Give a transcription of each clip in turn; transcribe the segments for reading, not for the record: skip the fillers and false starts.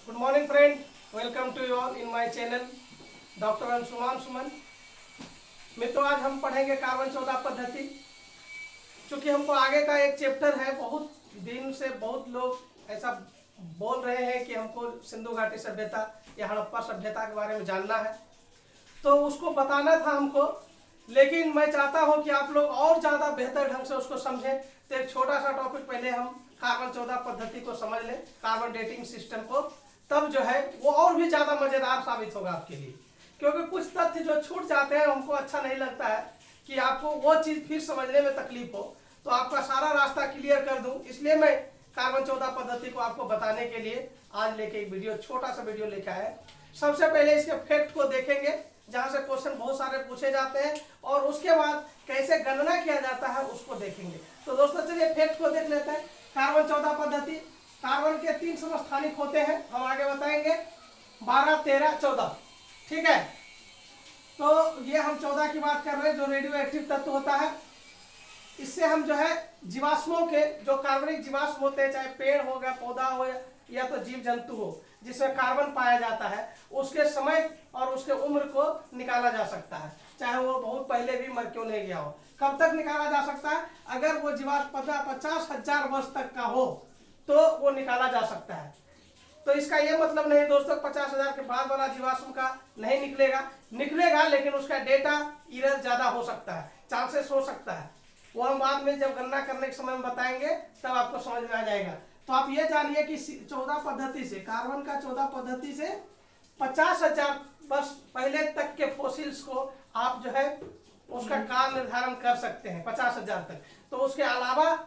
Good morning friend, welcome to you all in my channel doctor Anshuman Suman. मित्रों, आज हम पढ़ेंगे कार्बन 14 पद्धति। चूँकि हमको आगे का एक चैप्टर है, बहुत दिन से बहुत लोग ऐसा बोल रहे हैं कि हमको सिंधु घाटी सभ्यता या हड़प्पा सभ्यता के बारे में जानना है, तो उसको बताना था हमको। लेकिन मैं चाहता हूं कि आप लोग और ज़्यादा बेहतर ढंग से उसको समझें। तो एक छोटा सा टॉपिक पहले हम कार्बन 14 पद्धति को समझ लें, कार्बन डेटिंग सिस्टम को, तब जो है वो और भी ज़्यादा मज़ेदार साबित होगा आपके लिए। क्योंकि कुछ तथ्य जो छूट जाते हैं हमको अच्छा नहीं लगता है कि आपको वो चीज़ फिर समझने में तकलीफ हो, तो आपका सारा रास्ता क्लियर कर दूँ। इसलिए मैं कार्बन 14 पद्धति को आपको बताने के लिए आज लेके एक वीडियो, छोटा सा वीडियो लेके आया। सबसे पहले इसके फैक्ट को देखेंगे, जहाँ से क्वेश्चन बहुत सारे पूछे जाते हैं, और उसके बाद कैसे गणना किया जाता है उसको देखेंगे। तो दोस्तों चलिए फैक्ट को देख लेते हैं। कार्बन 14 पद्धति, कार्बन के 3 समस्थानिक होते हैं, हम आगे बताएंगे, 12, 13, 14। ठीक है, तो ये हम 14 की बात कर रहे हैं, जो रेडियो एक्टिव तत्व होता है। इससे हम जो है जीवाश्मों के, जो कार्बनिक जीवाश्म होते हैं, चाहे पेड़ हो गया, पौधा हो या तो जीव जंतु हो जिसमें कार्बन पाया जाता है, उसके समय और उसके उम्र को निकाला जा सकता है, चाहे वो बहुत पहले भी मर क्यों नहीं गया हो। कब तक निकाला जा सकता है? अगर वो जीवाश्म 50,000 वर्ष तक का हो तो वो निकाला जा सकता है। तो इसका ये मतलब नहीं दोस्तों 50,000 के बाद वाला जीवाश्म का नहीं निकलेगा, लेकिन उसका डेटा एरर ज्यादा हो सकता है, चांसेस हो सकता है। वो हम बाद में जब गणना करने के समय में बताएंगे, तब आपको समझ में आ जाएगा। तो आप ये जानिए कि 14 पद्धति से, कार्बन का 14 पद्धति से 50,000 वर्ष पहले तक के फोसिल्स को आप जो है उसका काल निर्धारण कर सकते हैं, 50,000 तक। तो उसके अलावा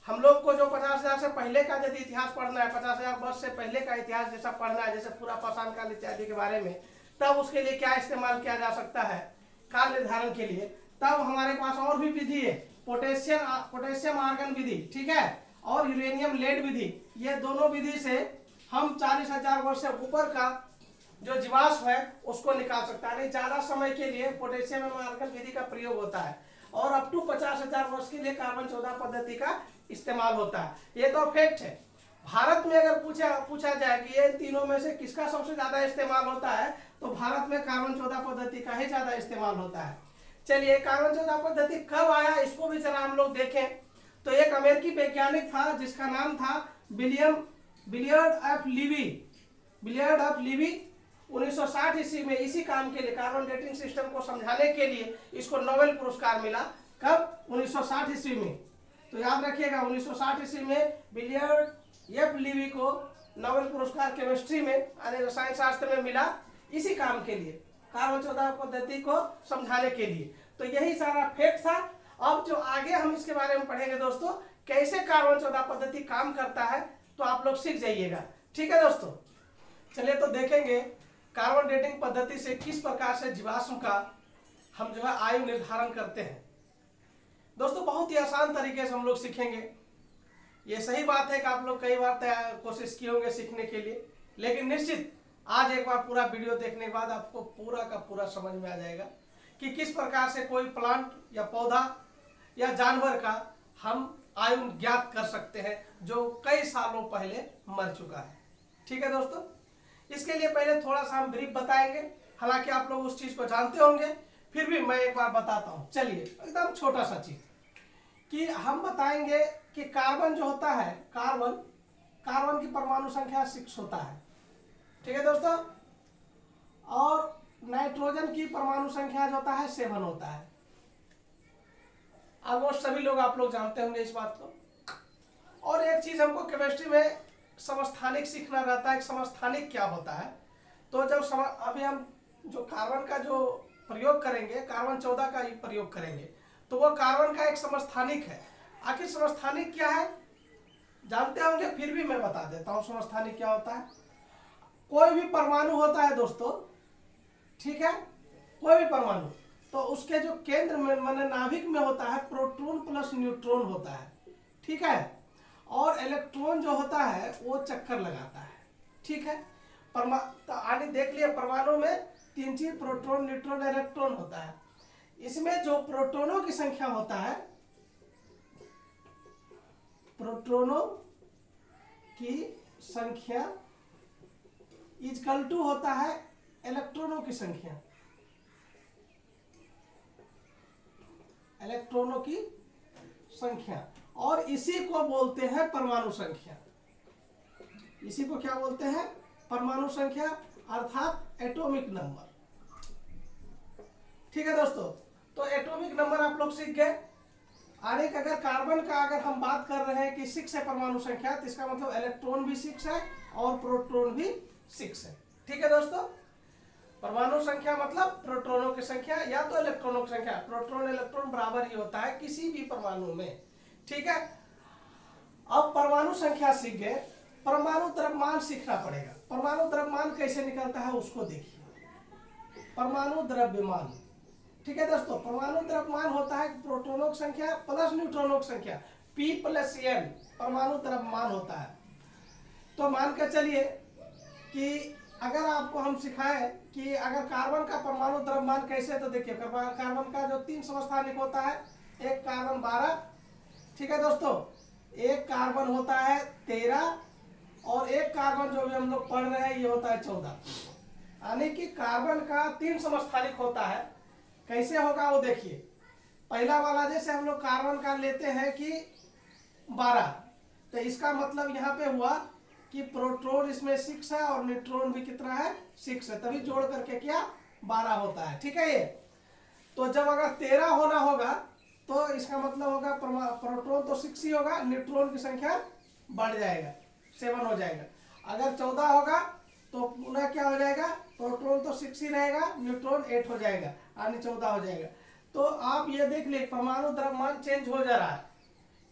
हम लोग को जो 50,000 से पहले का यदि इतिहास पढ़ना है, 50,000 वर्ष से पहले का इतिहास जैसा पढ़ना है, जैसे पूरा पाषाण काल इत्यादि के बारे में, तब उसके लिए क्या इस्तेमाल किया जा सकता है काल निर्धारण के लिए। तब हमारे पास और भी विधि है, पोटेशियम आर्गन विधि, ठीक है, और यूरेनियम लेड विधि। ये दोनों विधि से हम 40,000 वर्ष से ऊपर का जो जीवाश्म है उसको निकाल सकता है। नहीं, ज्यादा समय के लिए पोटेशियम आर्गन विधि का प्रयोग होता है, और अप टू 50,000 वर्ष के लिए कार्बन 14 पद्धति का इस्तेमाल होता है। ये तो फैक्ट है। भारत में अगर पूछा जाए कि ये तीनों में से किसका सबसे ज्यादा इस्तेमाल होता है, तो भारत में कार्बन 14 पद्धति का ही ज्यादा इस्तेमाल होता है। चलिए, कार्बन 14 पद्धति कब आया इसको भी जरा हम लोग देखें। तो एक अमेरिकी वैज्ञानिक था जिसका नाम था बिलियर्ड एफ लीवी। 1960 ईस्वी में इसी काम के लिए, कार्बन डेटिंग सिस्टम को समझाने के लिए इसको नोबेल पुरस्कार मिला। कब? 1960 ईस्वी में। तो याद रखिएगा, 1960 ईस्वी में बिलियर्ड एफ लीवी को नोबेल पुरस्कार केमिस्ट्री में, यानी रसायन शास्त्र में मिला, इसी काम के लिए, कार्बन 14 पद्धति को समझाने के लिए। तो यही सारा फैक्ट था। अब जो आगे हम इसके बारे में पढ़ेंगे दोस्तों, कैसे कार्बन 14 पद्धति काम करता है, तो आप लोग सीख जाइएगा। ठीक है दोस्तों, चलिए तो देखेंगे कार्बन डेटिंग पद्धति से किस प्रकार से जीवाश्म का हम जो है आयु निर्धारण करते हैं। दोस्तों बहुत ही आसान तरीके से हम लोग सीखेंगे। ये सही बात है कि आप लोग कई बार कोशिश किए होंगे सीखने के लिए, लेकिन निश्चित आज एक बार पूरा वीडियो देखने के बाद आपको पूरा का पूरा समझ में आ जाएगा कि किस प्रकार से कोई प्लांट या पौधा या जानवर का हम आयु ज्ञात कर सकते हैं जो कई सालों पहले मर चुका है। ठीक है दोस्तों, इसके लिए पहले थोड़ा सा हम ब्रीफ बताएंगे, हालांकि आप लोग उस चीज को जानते होंगे, फिर भी मैं एक बार बताता हूं। चलिए, एकदम छोटा सा चीज कि हम बताएंगे कि कार्बन जो होता है, कार्बन की परमाणु संख्या 6 होता है। ठीक है दोस्तों, और नाइट्रोजन की परमाणु संख्या जो होता है 7 होता है। ऑलमोस्ट सभी लोग, आप लोग जानते होंगे इस बात को। और एक चीज हमको केमिस्ट्री में समस्थानिक सीखना रहता है कि समस्थानिक क्या होता है। तो जब अभी हम जो कार्बन का जो प्रयोग करेंगे, कार्बन 14 का ही प्रयोग करेंगे, तो वो कार्बन का एक समस्थानिक है। आखिर समस्थानिक क्या है जानते होंगे, फिर भी मैं बता देता हूँ समस्थानिक क्या होता है। कोई भी परमाणु होता है दोस्तों, ठीक है, कोई भी परमाणु, तो उसके जो केंद्र में माने नाभिक में होता है, प्रोटॉन प्लस न्यूट्रॉन होता है। ठीक है, और इलेक्ट्रॉन जो होता है वो चक्कर लगाता है। ठीक है, तो आगे देख लिया, परमाणु में 3 चीज, प्रोटॉन, न्यूट्रॉन, इलेक्ट्रॉन होता है। इसमें जो प्रोटॉनों की संख्या होता है, प्रोटॉनों की संख्या इजकल टू होता है इलेक्ट्रॉनों की संख्या, इलेक्ट्रॉनों की संख्या, और इसी को बोलते हैं परमाणु संख्या। इसी को क्या बोलते हैं? परमाणु संख्या अर्थात एटॉमिक नंबर। ठीक है दोस्तों, तो एटॉमिक नंबर आप लोग सीख गए। आगे अगर कार्बन का अगर हम बात कर रहे हैं कि 6 है परमाणु संख्या, तो इसका मतलब इलेक्ट्रॉन भी 6 है और प्रोटॉन भी 6 है। ठीक है दोस्तों, परमाणु संख्या मतलब प्रोटॉनों की संख्या या तो इलेक्ट्रॉनों की संख्या, प्रोटॉन इलेक्ट्रॉन बराबर ही होता है किसी भी परमाणु में। ठीक है, अब परमाणु संख्या सीख गए, परमाणु द्रव्यमान सीखना पड़ेगा। परमाणु द्रव्यमान कैसे निकलता है उसको देखिए। परमाणु द्रव्यमान, ठीक है दोस्तों, परमाणु द्रव्यमान होता है प्रोटॉनों की संख्या प्लस न्यूट्रॉनों की संख्या, P + N परमाणु द्रव्यमान होता है। तो मान कर चलिए कि अगर आपको हम सिखाएं कि अगर कार्बन का परमाणु द्रव्यमान कैसे, तो देखिए कार्बन का जो 3 समस्थानिक होता है, एक कार्बन 12, ठीक है दोस्तों, एक कार्बन होता है 13 और एक कार्बन जो भी हम लोग पढ़ रहे हैं ये होता है 14। यानी कि कार्बन का 3 समस्थानिक होता है। कैसे होगा वो देखिए। पहला वाला जैसे हम लोग कार्बन का लेते हैं कि 12, तो इसका मतलब यहाँ पे हुआ कि प्रोटॉन इसमें 6 है और न्यूट्रॉन भी कितना है 6 है, तभी जोड़ करके क्या 12 होता है। ठीक है, ये तो जब अगर 13 होना होगा तो इसका मतलब होगा प्रोटॉन तो 6 ही होगा, न्यूट्रॉन की संख्या बढ़ जाएगा, 7 हो जाएगा। अगर 14 होगा तो पुनः क्या हो जाएगा, प्रोटॉन तो 6 ही रहेगा, न्यूट्रॉन 8 हो जाएगा, यानी 14 हो जाएगा। तो आप ये देख ले परमाणु द्रव्यमान चेंज हो जा रहा है।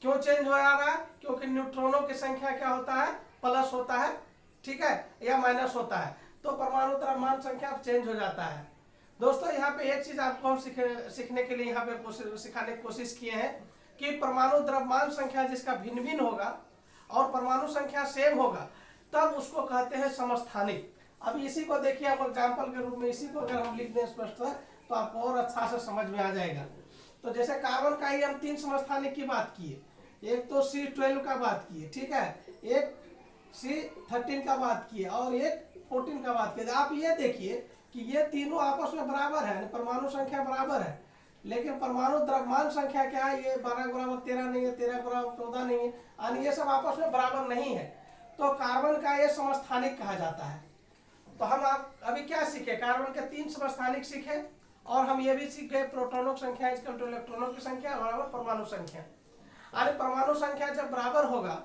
क्यों चेंज हो रहा है? क्योंकि न्यूट्रॉनों की संख्या क्या होता है, प्लस होता है, ठीक है, या माइनस होता है, तो परमाणु द्रव्यमान संख्या चेंज हो जाता है। दोस्तों यहाँ पे एक चीज आपको हम सीखने के लिए यहाँ पे सिखाने की कोशिश किए हैं कि परमाणु द्रव्यमान संख्या जिसका भिन्न भिन्न होगा और परमाणु संख्या सेम होगा तब उसको कहते हैं समस्थानिक। अब इसी को देखिए हम एग्जाम्पल के रूप में इसी को अगर हम लिख दें स्पष्ट तो आपको और अच्छा से समझ में आ जाएगा। तो जैसे कार्बन का ही हम 3 समस्थानिक की बात किए, एक तो C12 का बात किए, ठीक है, एक C13 का बात किए और एक 14 का बात किए। आप ये देखिए कि ये तीनों आपस में बराबर है, परमाणु संख्या बराबर है, लेकिन परमाणु द्रव्यमान संख्या क्या है, ये 12 बराबर 13 नहीं है, 13 बराबर 14 नहीं है, यानी ये सब आपस में बराबर नहीं है। तो कार्बन का ये समस्थानिक कहा जाता है। तो हम आप अभी क्या सीखे, कार्बन के 3 समस्थानिक सीखे और हम ये भी सीख गए प्रोटॉनों की संख्या इक्वल टू इलेक्ट्रॉनों की संख्या बराबर परमाणु संख्या। यानी परमाणु संख्या जब बराबर होगा,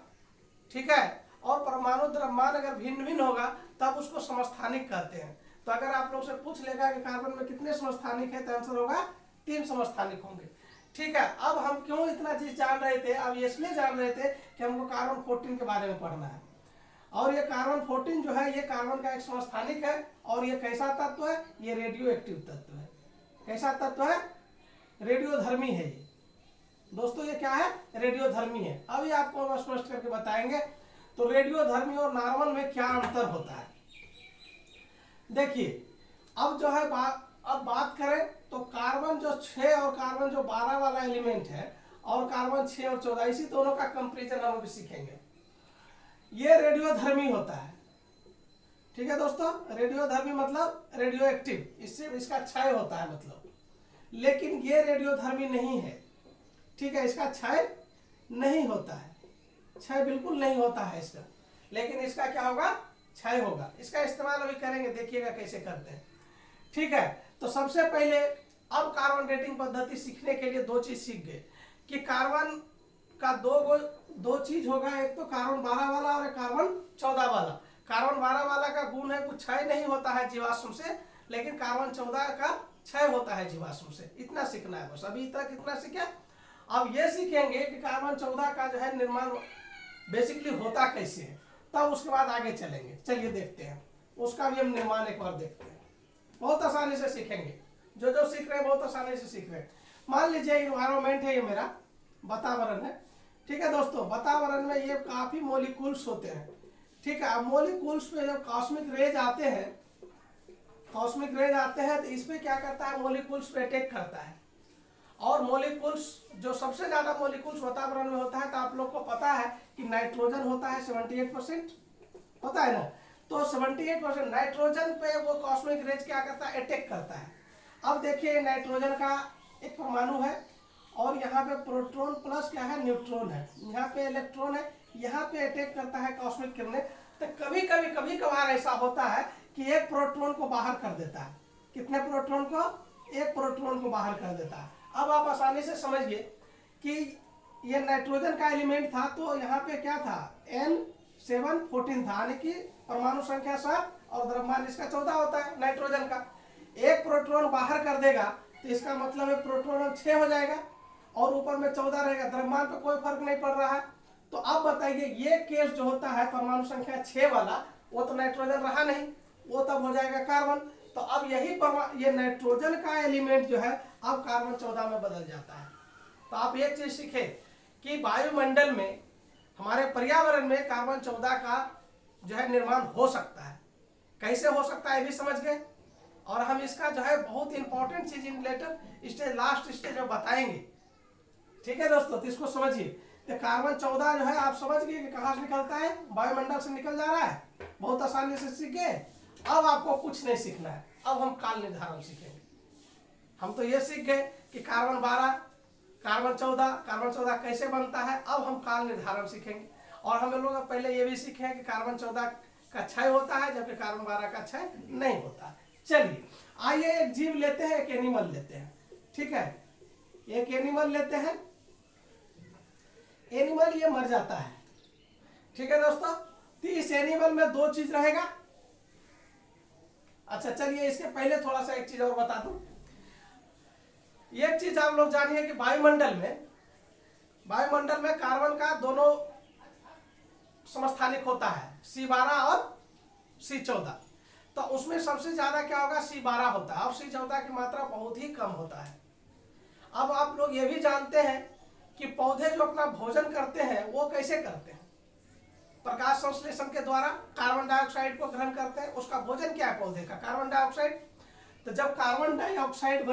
ठीक है, और परमाणु द्रव्यमान अगर भिन्न भिन्न होगा तब उसको समस्थानिक कहते हैं। तो अगर आप लोग से पूछ लेगा कि कार्बन में कितने समस्थानिक है, तो आंसर होगा 3 समस्थानिक होंगे। ठीक है, अब हम क्यों इतना चीज जान रहे थे, अब इसलिए जान रहे थे कि हमको कार्बन 14 के बारे में पढ़ना है। और ये कार्बन 14 जो है ये कार्बन का एक समस्थानिक है और ये कैसा तत्व है, ये रेडियो एक्टिव तत्व है। कैसा तत्व है, रेडियोधर्मी है ये दोस्तों, ये क्या है, रेडियोधर्मी है। अभी आपको हम स्पष्ट करके बताएंगे। तो रेडियोधर्मी और नॉर्मल में क्या अंतर होता है देखिए। अब जो है अब बात करें तो कार्बन जो 6 और कार्बन जो 12 वाला एलिमेंट है और कार्बन 6 और 14, इसी दोनों का कंपेरिजन हम अभी सीखेंगे। ये रेडियोधर्मी होता है, ठीक है दोस्तों, रेडियोधर्मी मतलब रेडियो एक्टिव, इससे इसका क्षय होता है मतलब, लेकिन ये रेडियोधर्मी नहीं है, ठीक है, इसका क्षय नहीं होता है, क्षय बिल्कुल नहीं होता है इसका, लेकिन इसका क्या होगा, क्षय होगा। इसका इस्तेमाल अभी करेंगे, देखिएगा कैसे करते हैं। ठीक है, तो सबसे पहले अब कार्बन डेटिंग पद्धति सीखने के लिए 2 चीज सीख गए कि कार्बन का दो चीज होगा, एक तो कार्बन 12 वाला और एक कार्बन 14 वाला। कार्बन 12 वाला का गुण है कुछ क्षय नहीं होता है जीवाश्म से, लेकिन कार्बन 14 का क्षय होता है जीवाश्म से। इतना सीखना है बस, अभी तक इतना सीखे। अब ये सीखेंगे कि कार्बन 14 का जो है निर्माण बेसिकली होता कैसे है, तब उसके बाद आगे चलेंगे। चलिए देखते हैं, उसका भी हम निर्माण एक बार देखते हैं। बहुत आसानी से सीखेंगे, जो जो सीख रहे हैं बहुत आसानी से सीख रहे हैं। मान लीजिए इन्वायरमेंट है, ये मेरा वातावरण है, ठीक है दोस्तों। वातावरण में ये काफी मॉलिक्यूल्स होते हैं, ठीक है। अब मॉलिक्यूल्स पे जब कॉस्मिक रेज आते हैं, कॉस्मिक रेज आते हैं तो इसमें क्या करता है, मॉलिक्यूल्स पे अटैक करता है। और मॉलिक्यूल्स जो सबसे ज्यादा मॉलिक्यूल्स वातावरण में होता है, तो आप लोग को पता है कि नाइट्रोजन होता है 78%, पता है ना। तो 78% नाइट्रोजन पे वो कॉस्मिक रेज क्या करता है, अटैक करता है। अब देखिए नाइट्रोजन का एक परमाणु है और यहाँ पे प्रोटॉन प्लस क्या है, न्यूट्रॉन है, यहाँ पे इलेक्ट्रॉन है, यहाँ पे अटैक करता है कॉस्मिक किरणें। तो कभी कभार ऐसा होता है कि एक प्रोटॉन को बाहर कर देता है। कितने प्रोटॉन को, एक प्रोटॉन को बाहर कर देता है। अब आप आसानी से समझिए कि ये नाइट्रोजन का एलिमेंट था, तो यहाँ पे क्या था, N714 था, यानी कि परमाणु संख्या 7 और द्रव्यमान इसका 14 होता है नाइट्रोजन का। एक प्रोटॉन बाहर कर देगा तो इसका मतलब है प्रोटॉन 6 हो जाएगा और ऊपर में 14 रहेगा, द्रव्यमान पे कोई फर्क नहीं पड़ रहा है। तो अब बताइए ये केस जो होता है परमाणु संख्या 6 वाला, वो तो नाइट्रोजन रहा नहीं, वो तब हो जाएगा कार्बन। तो अब यही ये नाइट्रोजन का एलिमेंट जो है अब कार्बन 14 में बदल जाता है। तो आप एक चीज सीखे कि वायुमंडल में, हमारे पर्यावरण में कार्बन 14 का जो है निर्माण हो सकता है। कैसे हो सकता है ये भी समझ गए, और हम इसका जो है बहुत इंपॉर्टेंट चीज इन लेटर स्टेज, लास्ट स्टेज में बताएंगे। ठीक है दोस्तों, तो इसको समझिए। तो कार्बन 14 जो है आप समझ गए कि कहाँ से निकलता है, वायुमंडल से निकल जा रहा है, बहुत आसानी से सीखे। अब आपको कुछ नहीं सीखना है, अब हम काल निर्धारण सीखेंगे। हम तो ये सीख गए कि कार्बन 12, कार्बन 14 कैसे बनता है। अब हम काल निर्धारण सीखेंगे। और हम लोग पहले ये भी सीखे हैं कि कार्बन 14 का क्षय होता है जबकि कार्बन 12 का क्षय नहीं होता। चलिए आइए एक जीव लेते हैं, एक एनिमल लेते हैं। ठीक है, एक एनिमल लेते हैं। एनिमल ये मर जाता है। ठीक है दोस्तों, तो इस एनिमल में दो चीज रहेगा। अच्छा चलिए इसके पहले थोड़ा सा एक चीज और बता दूं। एक चीज आप लोग जानिए कि वायुमंडल में कार्बन का दोनों समस्थानिक होता है, C12 और C14। तो उसमें सबसे ज्यादा क्या होगा, C12 होता है और C14 की मात्रा बहुत ही कम होता है। अब आप लोग ये भी जानते हैं कि पौधे जो अपना भोजन करते हैं वो कैसे करते हैं, प्रकाश संश्लेषण के द्वारा कार्बन डाइऑक्साइड को ग्रहण करते हैं। उसका भोजन क्या है पौधे का, कार्बन डाइऑक्साइड। तो जब कार्बन डाइऑक्साइड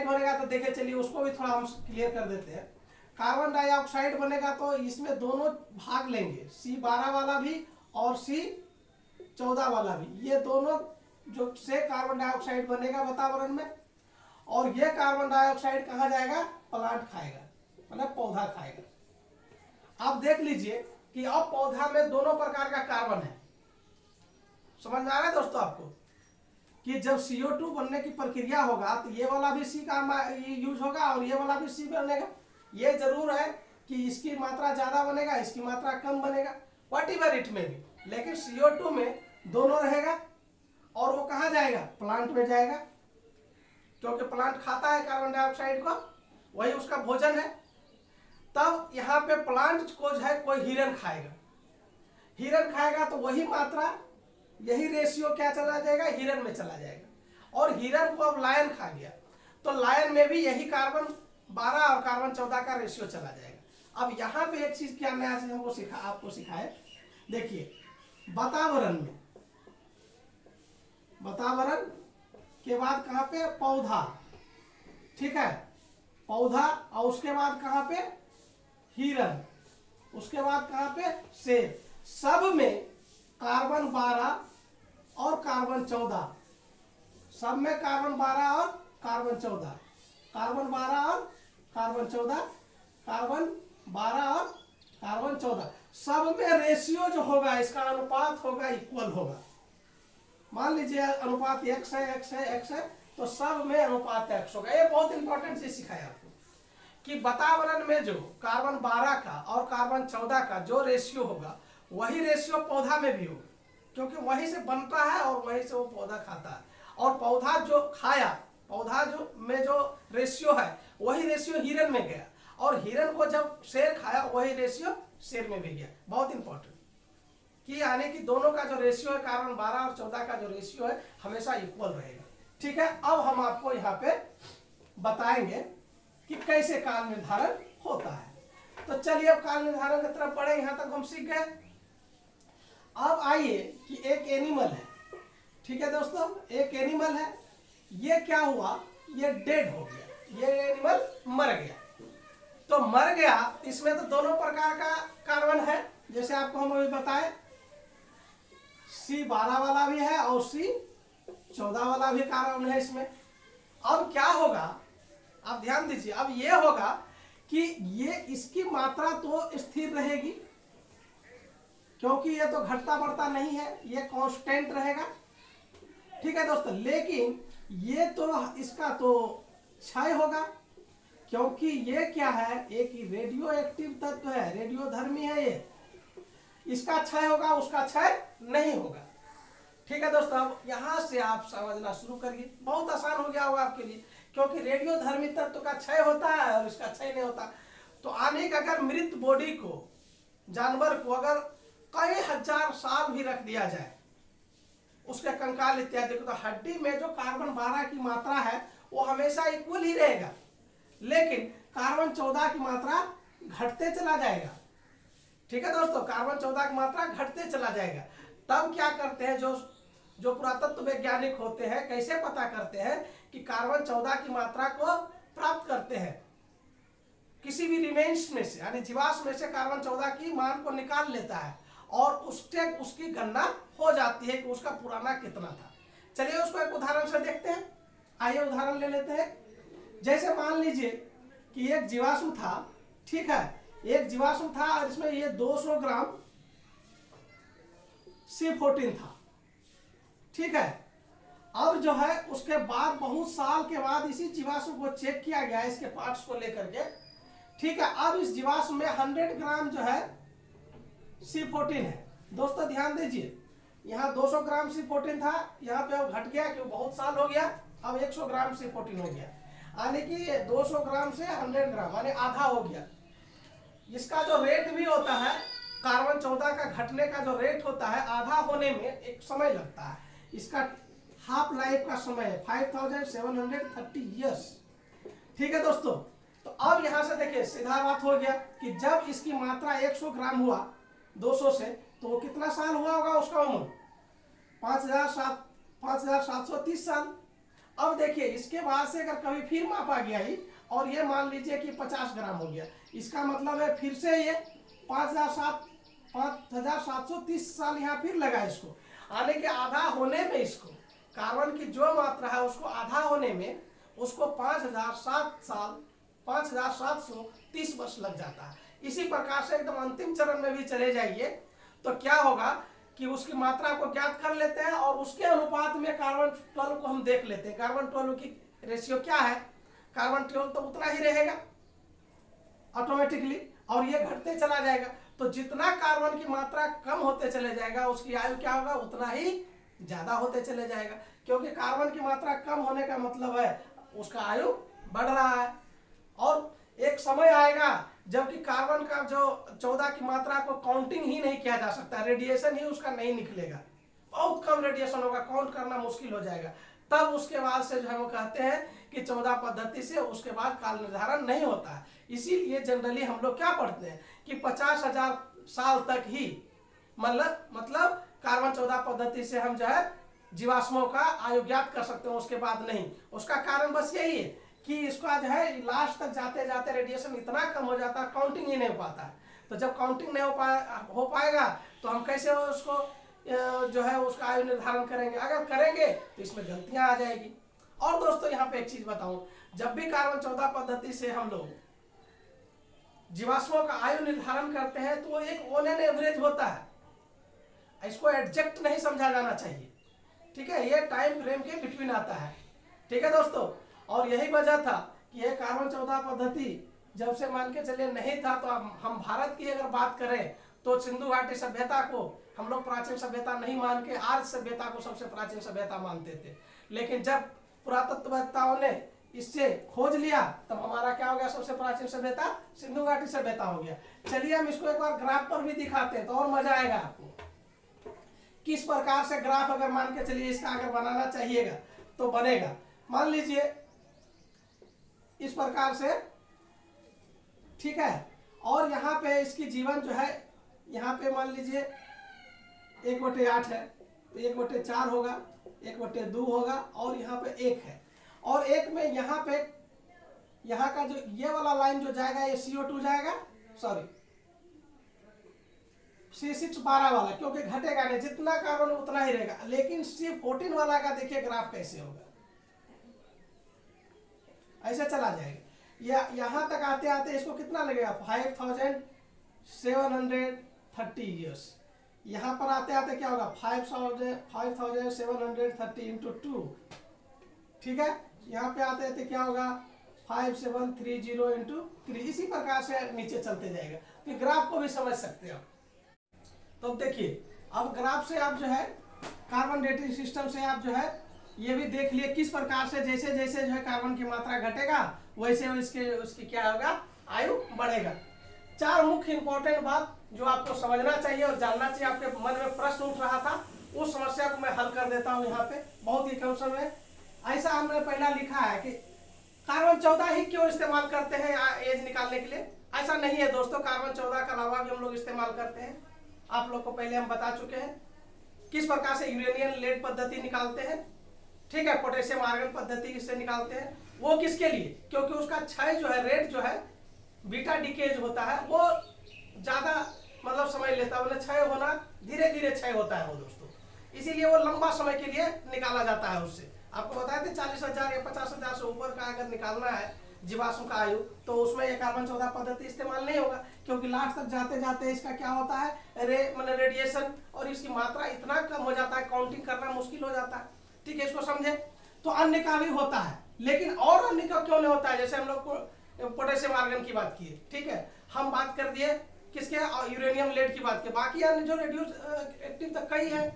बनेगा तो देखिए चलिए उसको भी थोड़ा हम क्लियर कर देते हैं। कार्बन डाइऑक्साइड बनेगा तो इसमें दोनों भाग लेंगे, C12 वाला भी और C14 वाला भी। ये दोनों जो से कार्बन डाइऑक्साइड बनेगा वातावरण में, और ये कार्बन डाइऑक्साइड कहाँ जाएगा, प्लांट खाएगा, मतलब पौधा खाएगा। आप देख लीजिए कि अब पौधा में दोनों प्रकार का कार्बन है। समझ में आ रहा है दोस्तों आपको कि जब CO2 बनने की प्रक्रिया होगा तो ये वाला भी C का यूज होगा और ये वाला भी C बनेगा। ये जरूर है कि इसकी मात्रा ज्यादा बनेगा, इसकी मात्रा कम बनेगा, वट एवर इट में भी, लेकिन CO2 में दोनों रहेगा। और वो कहाँ जाएगा, प्लांट में जाएगा, क्योंकि प्लांट खाता है कार्बन डाइऑक्साइड को, वही उसका भोजन है। तब यहाँ पे प्लांट को जो है कोई हिरन खाएगा तो वही मात्रा, यही रेशियो क्या चला जाएगा, हिरन में चला जाएगा। और हिरन को अब लायन खा गया तो लायन में भी यही कार्बन 12 और कार्बन 14 का रेशियो चला जाएगा। अब यहाँ पे एक चीज क्या नया चीज हमको आपको सिखाए, देखिए वातावरण के बाद कहाँ पे, पौधा। ठीक है, पौधा, और उसके बाद कहाँ पे, हिरन, उसके बाद कहाँ पे, सेब। सब में कार्बन 12 और कार्बन 14, सब में कार्बन 12 और कार्बन 14, कार्बन 12 और कार्बन 14, कार्बन 12 और कार्बन 14, सब में रेशियो जो होगा, इसका अनुपात होगा, इक्वल होगा। मान लीजिए अनुपात x है, तो सब में अनुपात x होगा। ये बहुत इंपॉर्टेंट चीज सिखाया आपको कि वातावरण में जो कार्बन 12 का और कार्बन 14 का जो रेशियो होगा वही रेशियो पौधा में भी होगा, क्योंकि वहीं से बनता है और वहीं से वो पौधा खाता है। और पौधा जो खाया, पौधा जो में जो रेशियो है वही रेशियो हिरन में गया, और हिरन को जब शेर खाया वही रेशियो शेर में भी गया। बहुत इंपॉर्टेंट कि यानी कि दोनों का जो रेशियो है, कार्बन 12 और 14 का जो रेशियो है हमेशा इक्वल रहेगा। ठीक है, अब हम आपको यहाँ पे बताएंगे कि कैसे काल निर्धारण होता है। तो चलिए अब काल निर्धारण की तरफ बढ़े, यहाँ तक हम सीख गए। अब आइए कि एक एनिमल है। ठीक है दोस्तों, एक एनिमल है, ये क्या हुआ, ये डेड हो गया, ये एनिमल मर गया। तो मर गया, इसमें तो दोनों प्रकार का कार्बन है, जैसे आपको हम अभी बताए, C12 वाला भी है और C14 वाला भी कार्बन है इसमें। अब क्या होगा, आप ध्यान दीजिए, अब ये होगा कि ये इसकी मात्रा तो स्थिर रहेगी क्योंकि ये तो घटता बढ़ता नहीं है, ये कांस्टेंट रहेगा। ठीक है दोस्तों, लेकिन ये तो इसका तो क्षय होगा क्योंकि ये क्या है, एक रेडियो एक्टिव तत्व है, रेडियोधर्मी है ये, इसका क्षय होगा, उसका क्षय नहीं होगा। ठीक है दोस्तों, अब यहां से आप समझना शुरू करिए, बहुत आसान हो गया होगा आपके लिए, क्योंकि रेडियोधर्मी तत्व का क्षय होता है और इसका क्षय नहीं होता। तो अनेक अगर मृत बॉडी को, जानवर को अगर कई हजार साल भी रख दिया जाए, उसके कंकाल इत्यादि को, तो हड्डी में जो कार्बन 12 की मात्रा है वो हमेशा इक्वल ही रहेगा, लेकिन कार्बन 14 की मात्रा घटते चला जाएगा। ठीक है दोस्तों, कार्बन 14 की मात्रा घटते चला जाएगा। तब क्या करते हैं, जो पुरातत्व वैज्ञानिक होते हैं, कैसे पता करते हैं कि कार्बन 14 की मात्रा को प्राप्त करते हैं, किसी भी रिमेन्स में से, यानी जीवाश्म में से कार्बन 14 की मान को निकाल लेता है और उसकी गणना हो जाती है कि उसका पुराना कितना था। चलिए उसको एक उदाहरण से देखते हैं। आइए उदाहरण ले लेते हैं। जैसे मान लीजिए कि एक जीवाश्म था, ठीक है, एक जीवाश्म था और इसमें ये 200 ग्राम C14 था। ठीक है, अब जो है उसके बाद बहुत साल के बाद इसी जीवाश्म को चेक किया गया, इसके पार्ट्स को लेकर के। ठीक है, अब इस जीवाश्म में 100 ग्राम जो है C14 है। दोस्तों ध्यान दीजिए, यहाँ 200 ग्राम C14 था, यहाँ पे अब घट गया क्योंकि बहुत साल हो गया, अब 100 ग्राम C14 हो गया, यानी कि 200 ग्राम से 100 ग्राम यानी आधा हो गया। इसका जो रेट भी होता है, कार्बन 14 का घटने का जो रेट होता है, आधा होने में एक समय लगता है, इसका हाफ लाइफ का समय है 5730 ईयर्स। ठीक है दोस्तों, तो अब यहां से देखिए सीधा बात हो गया कि जब इसकी मात्रा 100 ग्राम हुआ 200 से, तो वो कितना साल हुआ होगा उसका उम्र, 5730 साल। अब देखिए इसके बाद से अगर कभी फिर मापा गया ही और ये मान लीजिए कि 50 ग्राम हो गया, इसका मतलब है फिर से ये 5730 साल यहाँ फिर लगा इसको आने के, आधा होने में इसको कार्बन की जो मात्रा है उसको आधा होने में उसको 5730 वर्ष लग जाता है। इसी प्रकार से एकदम अंतिम चरण में भी चले जाइए तो क्या होगा कि उसकी मात्रा को ज्ञात कर लेते हैं और उसके अनुपात में कार्बन 12 को हम देख लेते हैं। कार्बन 12 की रेशियो क्या है, कार्बन 12 तो उतना ही रहेगा ऑटोमेटिकली, और ये घटते चला जाएगा। तो जितना कार्बन की मात्रा कम होते चले जाएगा उसकी आयु क्या होगा, उतना ही ज्यादा होते चले जाएगा, क्योंकि कार्बन की मात्रा कम होने का मतलब है उसका आयु बढ़ रहा है। और एक समय आएगा जबकि कार्बन का जो 14 की मात्रा को काउंटिंग ही नहीं किया जा सकता, रेडिएशन ही उसका नहीं निकलेगा, बहुत कम रेडिएशन होगा, काउंट करना मुश्किल हो जाएगा। तब उसके बाद से जो है वो कहते हैं कि 14 पद्धति से उसके बाद काल निर्धारण नहीं होता है। इसीलिए जनरली हम लोग क्या पढ़ते हैं कि 50,000 साल तक ही मतलब कार्बन 14 पद्धति से हम जो है जीवाश्मों का आयु ज्ञात कर सकते हैं, उसके बाद नहीं। उसका कारण बस यही है कि इसका जो है लास्ट तक जाते जाते रेडिएशन इतना कम हो जाता है, काउंटिंग ही नहीं हो पाता है। तो जब काउंटिंग नहीं हो पाएगा तो हम कैसे उसको जो है उसका आयु निर्धारण करेंगे, अगर करेंगे तो इसमें गलतियां आ जाएगी। और दोस्तों यहाँ पे एक चीज बताऊं, जब भी कार्बन 14 पद्धति से हम लोग जीवाश्मों का आयु निर्धारण करते हैं तो वो एक ऑन एन एवरेज होता है, इसको एडजेक्ट नहीं समझा जाना चाहिए। ठीक है, ये टाइम फ्रेम के बिटवीन आता है। ठीक है दोस्तों, और यही वजह था कि ये कार्बन 14 पद्धति जब से मान के चलिए नहीं था, तो हम भारत की अगर बात करें तो सिंधु घाटी सभ्यता को हम लोग प्राचीन सभ्यता नहीं मान के आर्य सभ्यता को सबसे प्राचीन सभ्यता मानते थे। लेकिन जब पुरातत्ववेत्ताओं ने इससे खोज लिया तब हमारा क्या हो गया, सबसे प्राचीन सभ्यता सिंधु घाटी सभ्यता हो गया। चलिए हम इसको एक बार ग्राफ पर भी दिखाते हैं तो और मजा आएगा आपको, किस प्रकार से ग्राफ अगर मान के चलिए इसका अगर बनाना चाहिएगा तो बनेगा। मान लीजिए इस प्रकार से, ठीक है, और यहाँ पे इसकी जीवन जो है, यहाँ पे मान लीजिए 1/8 है तो 1/4 होगा, 1/2 होगा और यहाँ पे 1 है, और 1 में यहाँ पे यहाँ का जो ये वाला लाइन जो जाएगा ये CO2 जाएगा, सॉरी C6 12 वाला, क्योंकि घटेगा नहीं, जितना कार्बन उतना ही रहेगा। लेकिन C14 वाला का देखिए ग्राफ कैसे होगा, ऐसे चला जाएगा। या यहाँ तक आते आते इसको कितना लगेगा, 5730 ईयर्स। यहाँ पर आते आते क्या होगा, 5730 इंटू 2, ठीक है। यहाँ पे आते आते क्या होगा, 5730 इंटू 3। इसी प्रकार से नीचे चलते जाएगा। तो ग्राफ को भी समझ सकते हो। तो देखिए, अब ग्राफ से आप जो है कार्बन डेटिंग सिस्टम से आप जो है ये भी देख लिए किस प्रकार से जैसे जैसे जो है कार्बन की मात्रा घटेगा वैसे उसकी क्या होगा, आयु बढ़ेगा। 4 मुख्य इंपॉर्टेंट बात जो आपको समझना चाहिए और जानना चाहिए। आपके मन में प्रश्न उठ रहा था, उस समस्या को मैं हल कर देता हूँ यहाँ पे बहुत ही कम समय में। ऐसा हमने पहला लिखा है कि कार्बन 14 ही क्यों इस्तेमाल करते हैं एज निकालने के लिए। ऐसा नहीं है दोस्तों, कार्बन 14 के अलावा भी हम लोग इस्तेमाल करते हैं। आप लोग को पहले हम बता चुके हैं किस प्रकार से यूरेनियम लेड पद्धति निकालते हैं, ठीक है। पोटेशियम आर्गन पद्धति से निकालते हैं। वो किसके लिए, क्योंकि उसका क्षय जो है, रेट जो है, बीटा डिकेज होता है, वो ज्यादा मतलब समय लेता है, मतलब क्षय होना धीरे धीरे क्षय होता है वो दोस्तों, इसीलिए वो लंबा समय के लिए निकाला जाता है। उससे आपको बताए थे 40,000 या 50,000 से ऊपर का अगर निकालना है जीवाश्म का आयु, तो उसमें ये कार्बन 14 पद्धति इस्तेमाल नहीं होगा, क्योंकि लास्ट तक जाते जाते इसका क्या होता है, मतलब रेडिएशन और इसकी मात्रा इतना कम हो जाता है, काउंटिंग करना मुश्किल हो जाता है, ठीक है। इसको समझे। तो अन्य का भी होता है, लेकिन और अन्य का क्यों नहीं होता है, जैसे हम लोग को पोटेशियम आर्गन की बात की, ठीक है। हम बात कर दिए किसके, यूरेनियम लेड की बात की। बाकी अन्य जो रेडियो एक्टिव तक कई है,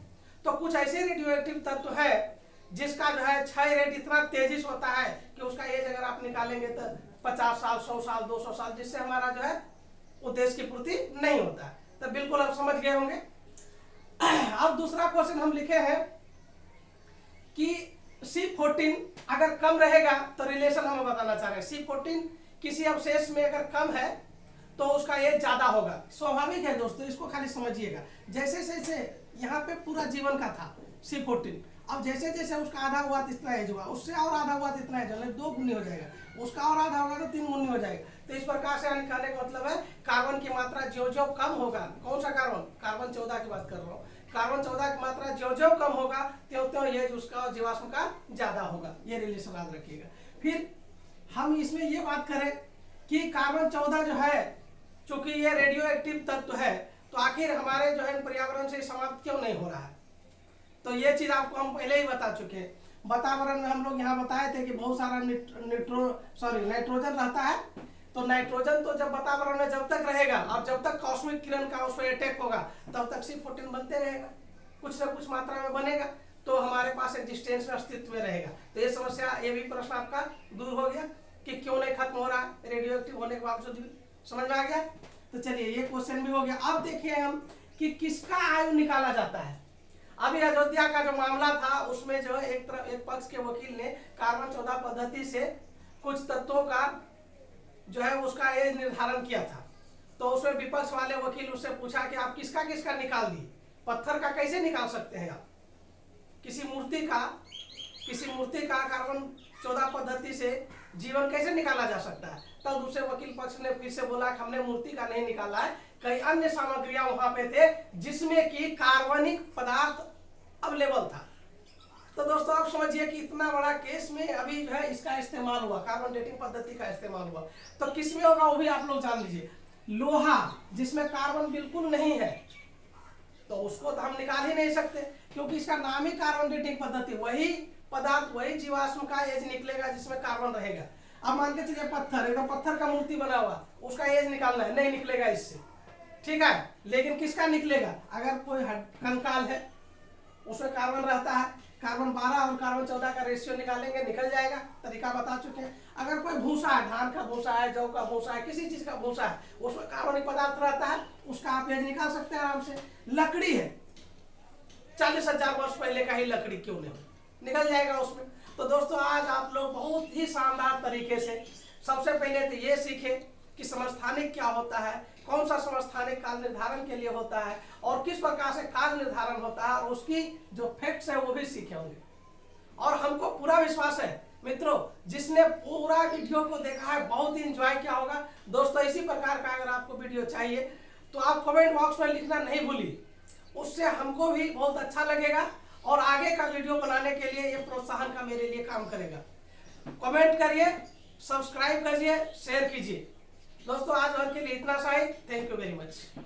तो कुछ ऐसे रेडियो एक्टिव तत्व है जिसका जो है क्षय रेट इतना तेजी से होता है कि उसका एज अगर आप निकालेंगे तो 50 साल, 100 साल, 200 साल, जिससे हमारा जो है उद्देश्य की पूर्ति नहीं होता है। तो बिल्कुल आप समझ गए होंगे। अब दूसरा क्वेश्चन हम लिखे हैं कि C14 अगर कम रहेगा तो रिलेशन हमें बताना चाह रहे हैं। C14 किसी अवशेष में अगर कम है तो उसका एज ज्यादा होगा, स्वाभाविक है दोस्तों, इसको खाली समझिएगा। जैसे जैसे यहाँ पे पूरा जीवन का था C14, अब जैसे जैसे उसका आधा हुआ तो इतना एज हुआ, उससे और आधा हुआ तो इतना एज होगा, 2 गुनी हो जाएगा, उसका और आधा होगा तो 3 गुनी हो जाएगा। तो इस प्रकार से निकालने का मतलब है कार्बन की मात्रा जो जो कम होगा, कौन सा कार्बन, कार्बन 14 की बात कर रहा हूँ, कार्बन 14 की मात्रा जो जो कम होगा त्यों त्यों एज उसका जीवाश्म का ज्यादा होगा। ये रिलेशन याद रखिएगा। फिर हम इसमें ये बात करें कि कार्बन 14 जो है, चूंकि ये रेडियो एक्टिव तत्व है, तो आखिर हमारे जो है पर्यावरण से समाप्त क्यों नहीं हो रहा है। तो ये चीज आपको हम पहले ही बता चुके हैं। वातावरण में हम लोग यहाँ बताए थे कि बहुत सारा नाइट्रोजन रहता है। तो नाइट्रोजन तो जब वातावरण में जब तक रहेगा और जब तक कॉस्मिक किरण का उस पर अटैक होगा तब तक C14 बनते रहेगा, कुछ न कुछ मात्रा में बनेगा, तो हमारे पास एग्जिस्टेंस में अस्तित्व में रहेगा। तो ये समस्या, ये भी प्रश्न आपका दूर हो गया कि क्यों नहीं खत्म हो रहा है रेडियो एक्टिव होने के बावजूद भी, समझ में आ गया। तो चलिए ये क्वेश्चन भी हो गया। अब देखिए हम कि किसका आयु निकाला जाता है। अभी अयोध्या का जो मामला था उसमें जो एक पक्ष के वकील ने कार्बन 14 पद्धति से कुछ तत्वों का जो है उसका एज निर्धारण किया था। तो उसमें विपक्ष वाले वकील उससे पूछा कि आप किसका किसका निकाल दिए, पत्थर का कैसे निकाल सकते हैं आप, किसी मूर्ति का कार्बन 14 पद्धति से जीवन कैसे निकाला जा सकता है। तब दूसरे वकील पक्ष ने फिर से बोला कि हमने मूर्ति का नहीं निकाला है, कई अन्य सामग्रियां वहां पे थे जिसमें कि कार्बनिक पदार्थ अवेलेबल था। तो दोस्तों आप समझिए कि इतना बड़ा केस में अभी जो है इसका इस्तेमाल हुआ, कार्बन डेटिंग पद्धति का इस्तेमाल हुआ। तो किस में होगा वो भी आप लोग जान लीजिए। लोहा जिसमें कार्बन बिल्कुल नहीं है तो उसको तो हम निकाल ही नहीं सकते, क्योंकि इसका नाम ही कार्बन डेटिंग पद्धति। वही पदार्थ, वही जीवाश्म का एज निकलेगा जिसमें कार्बन रहेगा। अब मान के चलिए पत्थर, एकदम पत्थर का मूर्ति बना हुआ, उसका एज निकालना है, नहीं निकलेगा इससे, ठीक है। लेकिन किसका निकलेगा, अगर कोई कंकाल है उसमें कार्बन रहता है, कार्बन 12 और कार्बन 14 का रेशियो निकालेंगे, निकल जाएगा, तरीका बता चुके हैं। अगर कोई भूसा है, धान का भूसा है, जौ का भूसा है, किसी चीज का भूसा है, उसमें कार्बनिक पदार्थ रहता है, उसका आप एज निकाल सकते हैं आराम से। लकड़ी है, 40,000 वर्ष पहले का ही लकड़ी क्यों नहीं, निकल जाएगा उसमें। तो दोस्तों आज आप लोग बहुत ही शानदार तरीके से सबसे पहले तो ये सीखे कि समस्थानिक क्या होता है, कौन सा समस्थानिक काल निर्धारण के लिए होता है और किस प्रकार से काल निर्धारण होता है, और उसकी जो फैक्ट्स है वो भी सीखे होंगे। और हमको पूरा विश्वास है मित्रों, जिसने पूरा वीडियो को देखा है बहुत ही एंजॉय किया होगा। दोस्तों इसी प्रकार का अगर आपको वीडियो चाहिए तो आप कमेंट बॉक्स में लिखना नहीं भूलिए, उससे हमको भी बहुत अच्छा लगेगा और आगे का वीडियो बनाने के लिए ये प्रोत्साहन का मेरे लिए काम करेगा। कमेंट करिए, सब्सक्राइब करिए, शेयर कीजिए। दोस्तों आज भर के लिए इतना सा ही। Thank you very much.